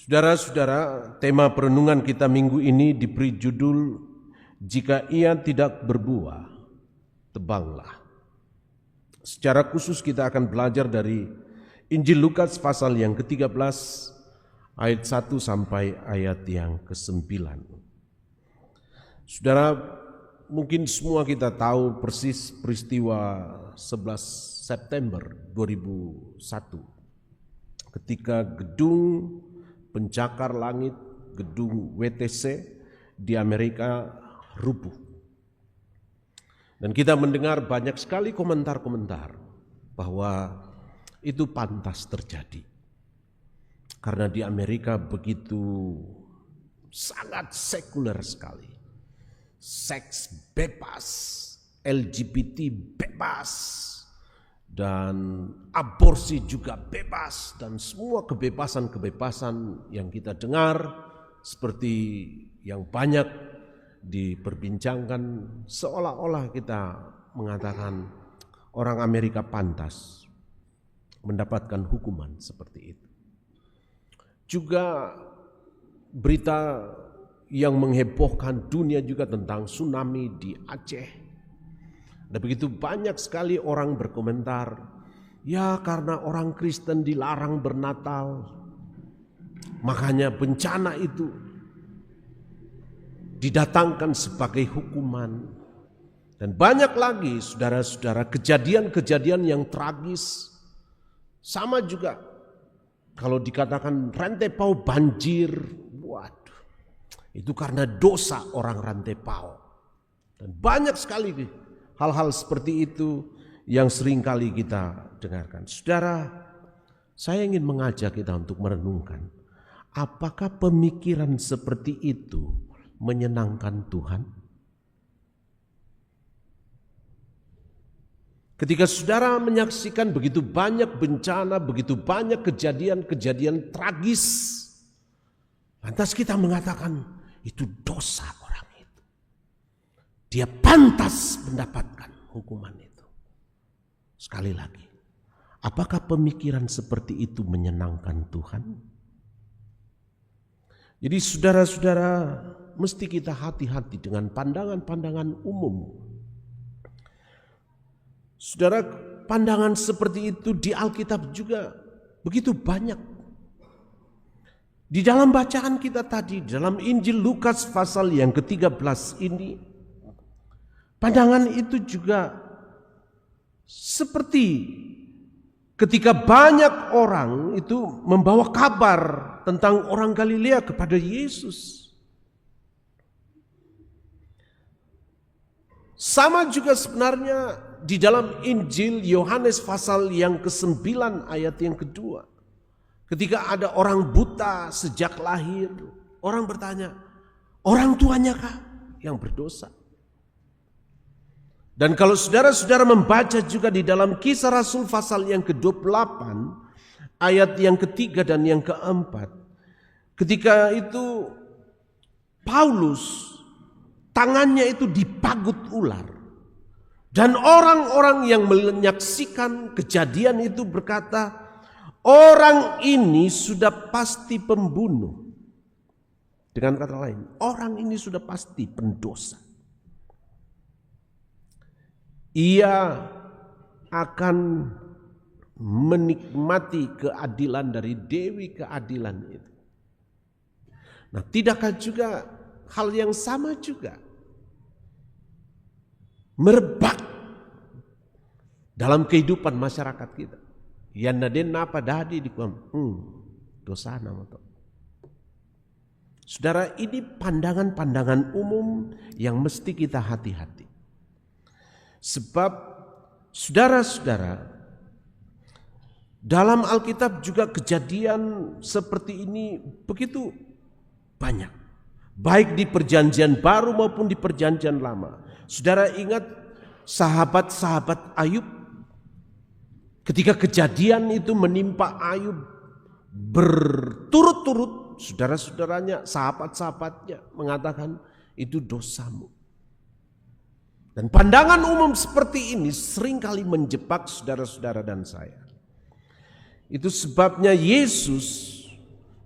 Saudara-saudara, tema perenungan kita minggu ini diberi judul, "Jika ia tidak berbuah, tebanglah." Secara khusus kita akan belajar dari Injil Lukas pasal yang ke-13 ayat 1 sampai ayat yang ke-9. Saudara, mungkin semua kita tahu persis peristiwa 11 September 2001 ketika gedung pencakar langit, gedung WTC di Amerika rubuh. Dan kita mendengar banyak sekali komentar-komentar bahwa itu pantas terjadi. Karena di Amerika begitu sangat sekuler sekali. Seks bebas, LGBT bebas, dan aborsi juga bebas, dan semua kebebasan-kebebasan yang kita dengar seperti yang banyak diperbincangkan, seolah-olah kita mengatakan orang Amerika pantas mendapatkan hukuman seperti itu. Juga berita yang menghebohkan dunia juga tentang tsunami di Aceh. Ada begitu banyak sekali orang berkomentar, ya karena orang Kristen dilarang bernatal, makanya bencana itu didatangkan sebagai hukuman. Dan banyak lagi saudara-saudara kejadian-kejadian yang tragis. Sama juga kalau dikatakan Rantepao banjir, waduh, itu karena dosa orang Rantepao. Dan banyak sekali hal-hal seperti itu yang seringkali kita dengarkan. Saudara, saya ingin mengajak kita untuk merenungkan, apakah pemikiran seperti itu menyenangkan Tuhan? Ketika saudara menyaksikan begitu banyak bencana, begitu banyak kejadian-kejadian tragis, lantas kita mengatakan itu dosa orang itu. Dia pantas mendapatkan hukuman itu. Sekali lagi, apakah pemikiran seperti itu menyenangkan Tuhan? Jadi saudara-saudara, mesti kita hati-hati dengan pandangan-pandangan umum. Saudara, pandangan seperti itu di Alkitab juga begitu banyak. Di dalam bacaan kita tadi, dalam Injil Lukas pasal yang ke-13 ini, pandangan itu juga seperti ketika banyak orang itu membawa kabar tentang orang Galilea kepada Yesus. Sama juga sebenarnya di dalam Injil Yohanes pasal yang ke-9 ayat yang kedua. Ketika ada orang buta sejak lahir, orang bertanya, orang tuanya kah yang berdosa? Dan kalau saudara-saudara membaca juga di dalam Kisah Rasul pasal yang ke-28, ayat yang ketiga dan yang keempat, ketika itu Paulus tangannya itu dipagut ular, dan orang-orang yang menyaksikan kejadian itu berkata, orang ini sudah pasti pembunuh. Dengan kata lain, orang ini sudah pasti pendosa. Ia akan menikmati keadilan dari Dewi keadilan itu. Nah, tidakkah juga hal yang sama juga merebak dalam kehidupan masyarakat kita? Yang naden apa dadi di dosa nama to. Saudara, ini pandangan-pandangan umum yang mesti kita hati-hati. Sebab saudara-saudara, dalam Alkitab juga kejadian seperti ini begitu banyak. Baik di perjanjian baru maupun di perjanjian lama. Saudara ingat sahabat-sahabat Ayub? Ketika kejadian itu menimpa Ayub berturut-turut, saudara-saudaranya, sahabat-sahabatnya mengatakan itu dosamu. Dan pandangan umum seperti ini seringkali menjebak saudara-saudara dan saya. Itu sebabnya Yesus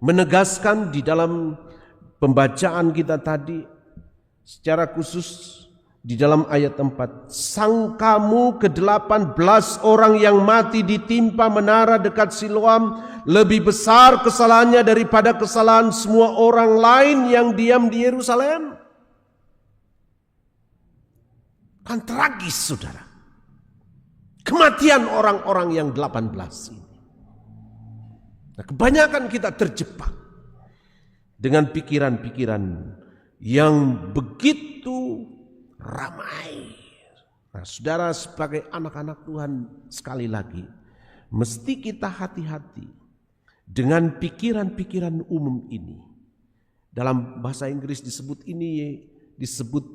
menegaskan di dalam pembacaan kita tadi, secara khusus di dalam ayat 4, sangkamu ke-18 orang yang mati ditimpa menara dekat Siloam lebih besar kesalahannya daripada kesalahan semua orang lain yang diam di Yerusalem. Kan tragis, saudara, kematian orang-orang yang 18 ini. Nah, kebanyakan kita terjebak dengan pikiran-pikiran yang begitu ramai. Nah, saudara, sebagai anak-anak Tuhan, sekali lagi mesti kita hati-hati dengan pikiran-pikiran umum ini. Dalam bahasa Inggris disebut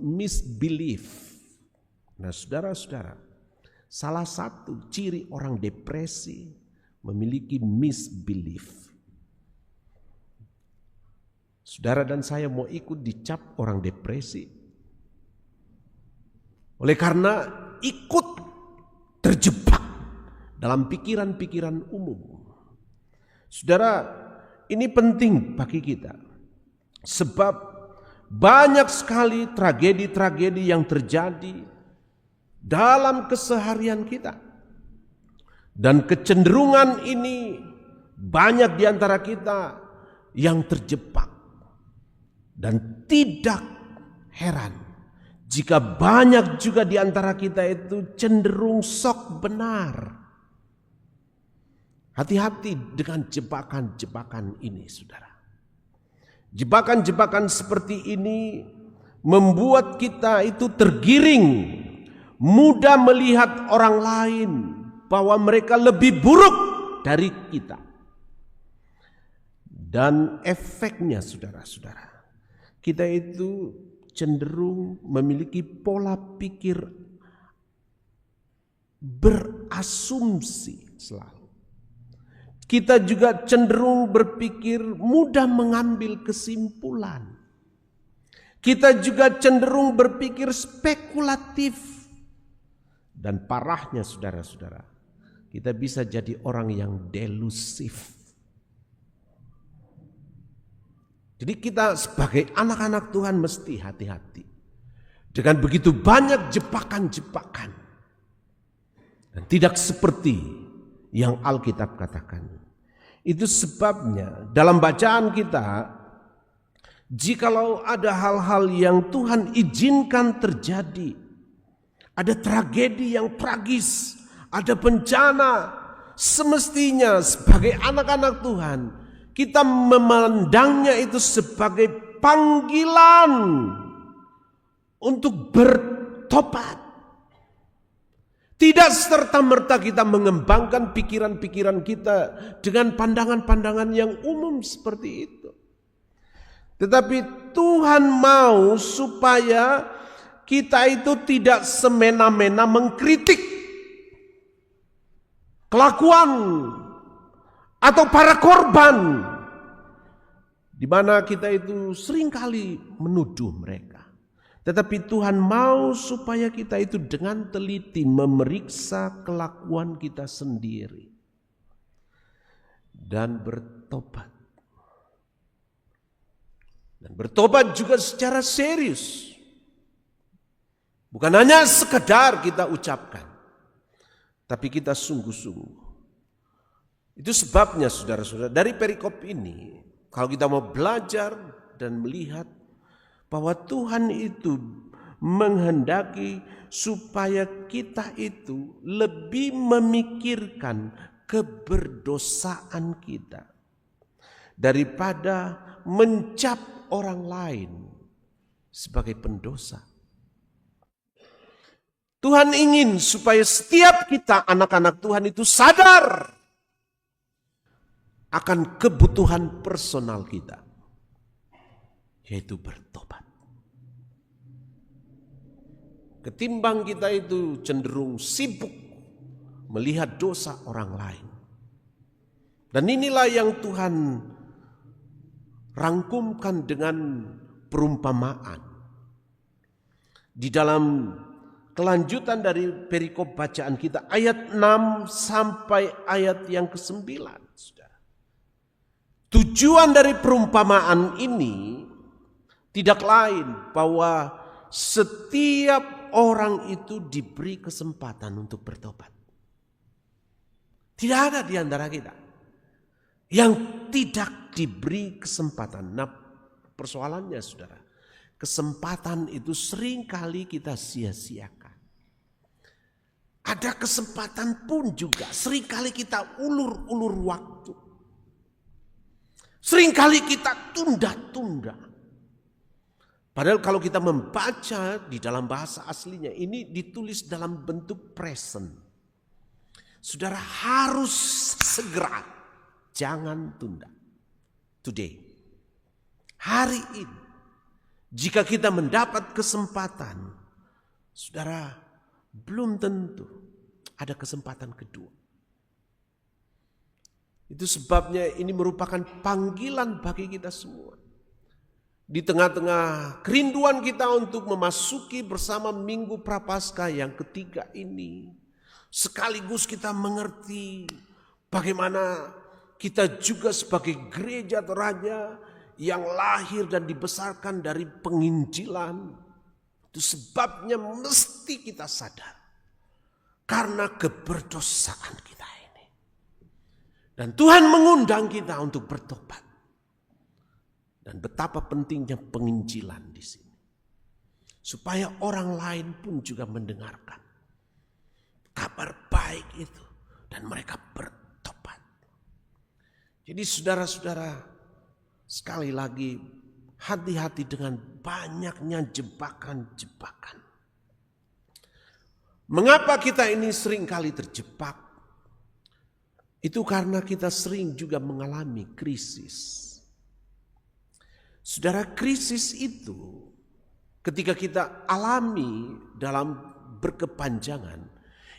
misbelief. Nah, saudara-saudara, salah satu ciri orang depresi memiliki misbelief. Saudara dan saya mau ikut dicap orang depresi oleh karena ikut terjebak dalam pikiran-pikiran umum. Saudara, ini penting bagi kita, sebab banyak sekali tragedi-tragedi yang terjadi dalam keseharian kita. Dan kecenderungan ini banyak di antara kita yang terjebak. Dan tidak heran jika banyak juga di antara kita itu cenderung sok benar. Hati-hati dengan jebakan-jebakan ini, saudara. Jebakan-jebakan seperti ini membuat kita itu tergiring, mudah melihat orang lain bahwa mereka lebih buruk dari kita. Dan efeknya, saudara-saudara, kita itu cenderung memiliki pola pikir berasumsi selalu. Kita juga cenderung berpikir mudah mengambil kesimpulan. Kita juga cenderung berpikir spekulatif. Dan parahnya, saudara-saudara, kita bisa jadi orang yang delusif. Jadi kita sebagai anak-anak Tuhan mesti hati-hati dengan begitu banyak jebakan-jebakan. Dan tidak seperti yang Alkitab katakan. Itu sebabnya dalam bacaan kita, jikalau ada hal-hal yang Tuhan izinkan terjadi, ada tragedi yang tragis, ada bencana, semestinya sebagai anak-anak Tuhan kita memandangnya itu sebagai panggilan untuk bertobat. Tidak serta-merta kita mengembangkan pikiran-pikiran kita dengan pandangan-pandangan yang umum seperti itu. Tetapi Tuhan mau supaya kita itu tidak semena-mena mengkritik kelakuan atau para korban, di mana kita itu seringkali menuduh mereka. Tetapi Tuhan mau supaya kita itu dengan teliti memeriksa kelakuan kita sendiri dan bertobat. Dan bertobat juga secara serius. Bukan hanya sekedar kita ucapkan, tapi kita sungguh-sungguh. Itu sebabnya, saudara-saudara, dari perikop ini, kalau kita mau belajar dan melihat bahwa Tuhan itu menghendaki supaya kita itu lebih memikirkan keberdosaan kita daripada mencap orang lain sebagai pendosa. Tuhan ingin supaya setiap kita anak-anak Tuhan itu sadar akan kebutuhan personal kita, yaitu bertobat. Ketimbang kita itu cenderung sibuk melihat dosa orang lain. Dan inilah yang Tuhan rangkumkan dengan perumpamaan. Di dalam kelanjutan dari perikop bacaan kita, ayat 6 sampai ayat yang ke-9. Tujuan dari perumpamaan ini tidak lain bahwa setiap orang itu diberi kesempatan untuk bertobat. Tidak ada di antara kita yang tidak diberi kesempatan. Nah, persoalannya saudara, kesempatan itu seringkali kita sia-siakan. Ada kesempatan pun juga seringkali kita ulur-ulur waktu. Seringkali kita tunda-tunda. Padahal kalau kita membaca di dalam bahasa aslinya, ini ditulis dalam bentuk present. Saudara harus segera, jangan tunda. Today, hari ini, jika kita mendapat kesempatan, saudara belum tentu ada kesempatan kedua. Itu sebabnya ini merupakan panggilan bagi kita semua. Di tengah-tengah kerinduan kita untuk memasuki bersama Minggu Prapaskah yang ketiga ini, sekaligus kita mengerti bagaimana kita juga sebagai gereja raja yang lahir dan dibesarkan dari penginjilan. Itu sebabnya mesti kita sadar karena keberdosaan kita ini. Dan Tuhan mengundang kita untuk bertobat. Dan betapa pentingnya penginjilan di sini. Supaya orang lain pun juga mendengarkan kabar baik itu. Dan mereka bertobat. Jadi saudara-saudara, sekali lagi hati-hati dengan banyaknya jebakan-jebakan. Mengapa kita ini sering kali terjebak? Itu karena kita sering juga mengalami krisis. Saudara, krisis itu ketika kita alami dalam berkepanjangan,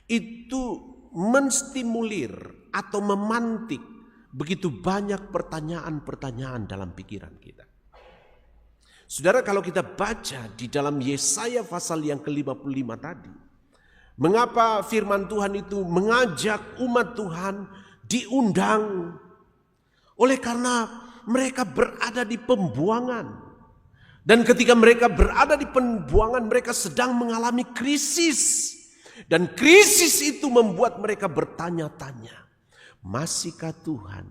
itu menstimulir atau memantik begitu banyak pertanyaan-pertanyaan dalam pikiran kita. Saudara, kalau kita baca di dalam Yesaya pasal yang ke-55 tadi, mengapa firman Tuhan itu mengajak umat Tuhan diundang? Oleh karena mereka berada di pembuangan. Dan ketika mereka berada di pembuangan, mereka sedang mengalami krisis. Dan krisis itu membuat mereka bertanya-tanya, masihkah Tuhan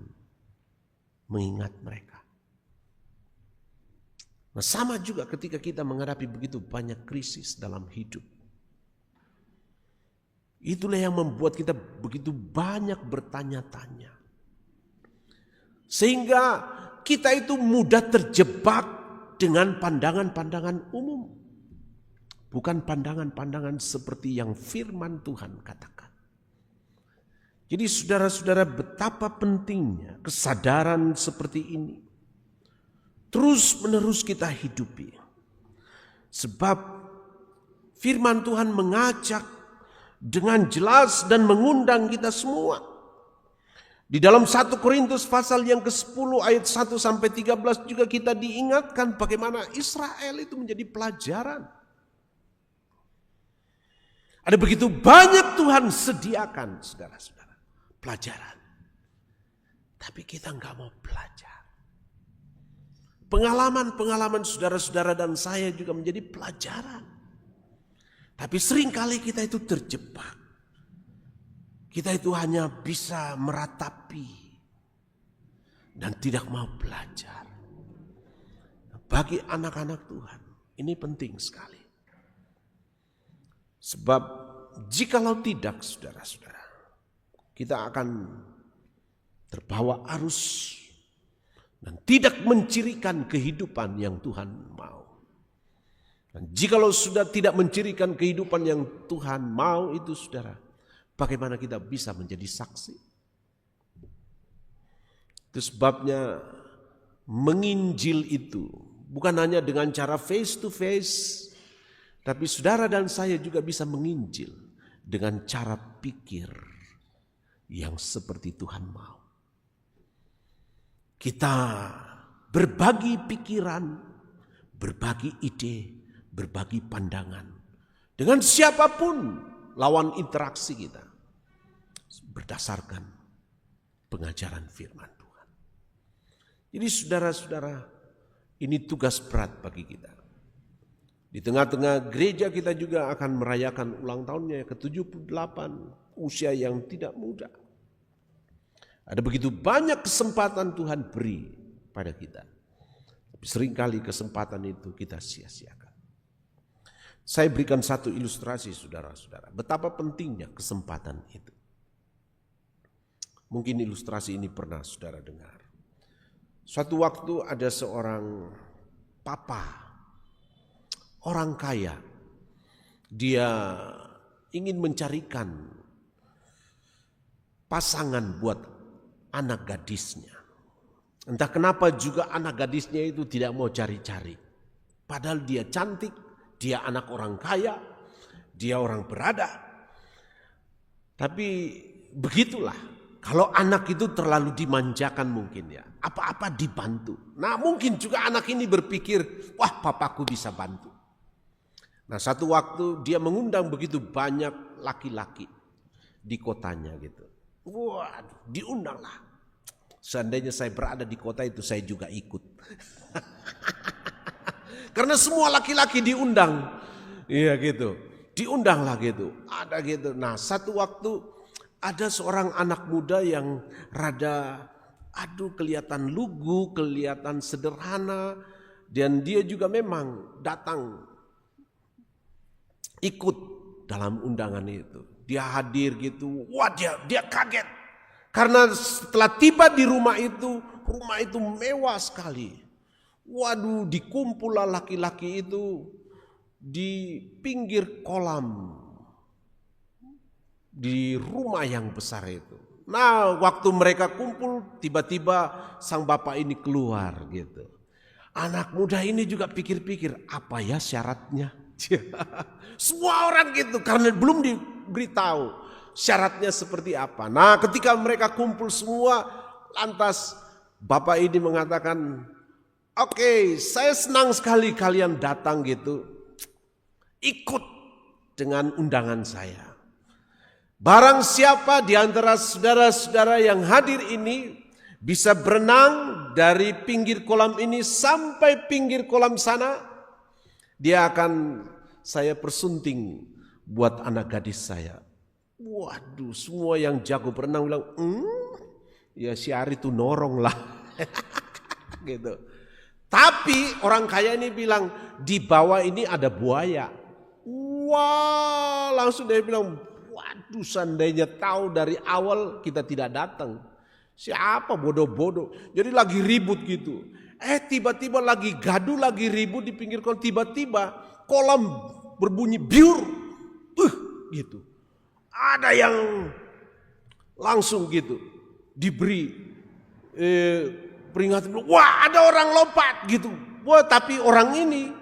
mengingat mereka? Nah, sama juga ketika kita menghadapi begitu banyak krisis dalam hidup. Itulah yang membuat kita begitu banyak bertanya-tanya. Sehingga kita itu mudah terjebak dengan pandangan-pandangan umum. Bukan pandangan-pandangan seperti yang firman Tuhan katakan. Jadi saudara-saudara, betapa pentingnya kesadaran seperti ini. Terus menerus kita hidupi. Sebab firman Tuhan mengajak dengan jelas dan mengundang kita semua. Di dalam 1 Korintus pasal yang ke-10 ayat 1 sampai 13 juga kita diingatkan bagaimana Israel itu menjadi pelajaran. Ada begitu banyak Tuhan sediakan, saudara-saudara, pelajaran. Tapi kita enggak mau belajar. Pengalaman-pengalaman saudara-saudara dan saya juga menjadi pelajaran. Tapi seringkali kita itu terjebak. Kita itu hanya bisa meratapi dan tidak mau belajar. Bagi anak-anak Tuhan, ini penting sekali. Sebab jikalau tidak, saudara-saudara, kita akan terbawa arus dan tidak mencirikan kehidupan yang Tuhan mau. Dan jikalau sudah tidak mencirikan kehidupan yang Tuhan mau itu, saudara, bagaimana kita bisa menjadi saksi? Itu sebabnya menginjil itu bukan hanya dengan cara face to face, tapi saudara dan saya juga bisa menginjil dengan cara pikir yang seperti Tuhan mau. Kita berbagi pikiran, berbagi ide, berbagi pandangan dengan siapapun lawan interaksi kita berdasarkan pengajaran firman Tuhan. Jadi saudara-saudara, ini tugas berat bagi kita. Di tengah-tengah gereja kita juga akan merayakan ulang tahunnya ke-78, usia yang tidak muda. Ada begitu banyak kesempatan Tuhan beri pada kita. Tapi seringkali kesempatan itu kita sia-siakan. Saya berikan satu ilustrasi saudara-saudara, betapa pentingnya kesempatan itu. Mungkin ilustrasi ini pernah saudara dengar. Suatu waktu ada seorang papa, orang kaya. Dia ingin mencarikan pasangan buat anak gadisnya. Entah kenapa juga anak gadisnya itu tidak mau cari-cari. Padahal dia cantik, dia anak orang kaya, dia orang berada. Tapi begitulah. Kalau anak itu terlalu dimanjakan mungkin ya, apa-apa dibantu. Nah mungkin juga anak ini berpikir, wah papaku bisa bantu. Nah satu waktu dia mengundang begitu banyak laki-laki di kotanya gitu. Waduh, diundanglah. Seandainya saya berada di kota itu saya juga ikut. Karena semua laki-laki diundang. Iya gitu, diundanglah gitu, ada gitu. Nah satu waktu ada seorang anak muda yang rada kelihatan lugu, kelihatan sederhana. Dan dia juga memang datang ikut dalam undangan itu. Dia hadir gitu, wah dia kaget. Karena setelah tiba di rumah itu mewah sekali. Waduh, dikumpullah laki-laki itu di pinggir kolam. Di rumah yang besar itu. Nah waktu mereka kumpul tiba-tiba sang bapak ini keluar gitu. Anak muda ini juga pikir-pikir apa ya syaratnya. Semua orang gitu karena belum diberitahu syaratnya seperti apa. Nah ketika mereka kumpul semua lantas bapak ini mengatakan oke, saya senang sekali kalian datang gitu. Ikut dengan undangan saya. Barang siapa di antara saudara-saudara yang hadir ini bisa berenang dari pinggir kolam ini sampai pinggir kolam sana, dia akan saya persunting buat anak gadis saya. Waduh, semua yang jago berenang bilang, ya si Ari itu norong lah. Gitu. Tapi orang kaya ini bilang, di bawah ini ada buaya. Wah, langsung dia bilang, waduh seandainya tahu dari awal kita tidak datang. Siapa bodoh-bodoh. Jadi lagi ribut gitu. Tiba-tiba lagi gaduh, lagi ribut di pinggir kolam. Tiba-tiba kolam berbunyi biur. Gitu. Ada yang langsung gitu diberi peringatan. Wah ada orang lompat gitu. Wah tapi orang ini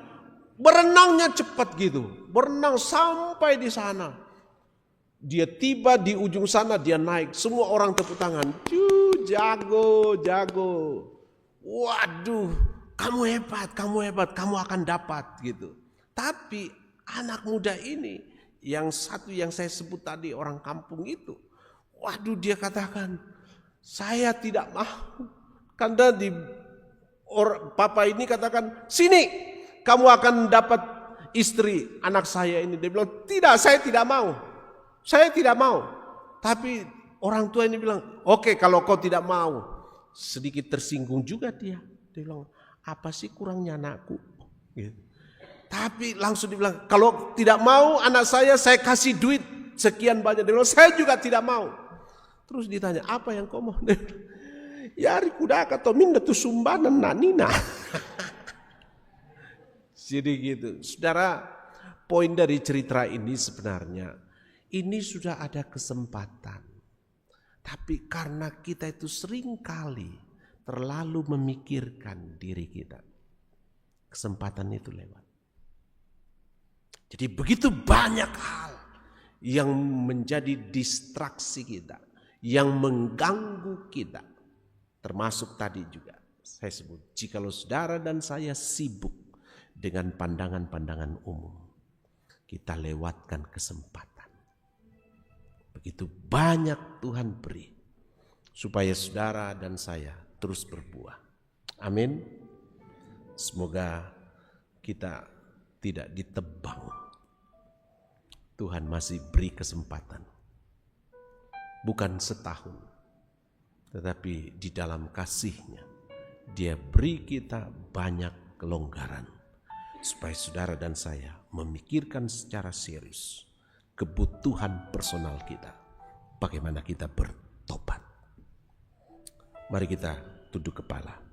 berenangnya cepat gitu. Berenang sampai di sana. Dia tiba di ujung sana, dia naik. Semua orang tepuk tangan. Jago, jago. Waduh, kamu hebat, kamu akan dapat gitu. Tapi anak muda ini, yang satu yang saya sebut tadi orang kampung itu. Waduh dia katakan, saya tidak mau. Karena papa ini katakan, sini kamu akan dapat istri anak saya ini. Dia bilang, tidak saya tidak mau. Saya tidak mau. Tapi orang tua ini bilang, oke, kalau kau tidak mau. Sedikit tersinggung juga dia. Dia bilang, apa sih kurangnya anakku? Gitu. Tapi langsung dibilang, kalau tidak mau anak saya kasih duit sekian banyak. Dia bilang, saya juga tidak mau. Terus ditanya, apa yang kau mau? Yari kuda atau minda tu sumbanan nanina. Jadi gitu. Saudara, poin dari cerita ini sebenarnya, ini sudah ada kesempatan. Tapi karena kita itu seringkali terlalu memikirkan diri kita. Kesempatan itu lewat. Jadi begitu banyak hal yang menjadi distraksi kita. Yang mengganggu kita. Termasuk tadi juga saya sebut. Jikalau saudara dan saya sibuk dengan pandangan-pandangan umum. Kita lewatkan kesempatan. Begitu banyak Tuhan beri supaya saudara dan saya terus berbuah. Amin. Semoga kita tidak ditebang. Tuhan masih beri kesempatan. Bukan setahun, tetapi di dalam kasih-Nya Dia beri kita banyak kelonggaran, supaya saudara dan saya memikirkan secara serius kebutuhan personal kita, bagaimana kita bertobat. Mari kita tunduk kepala.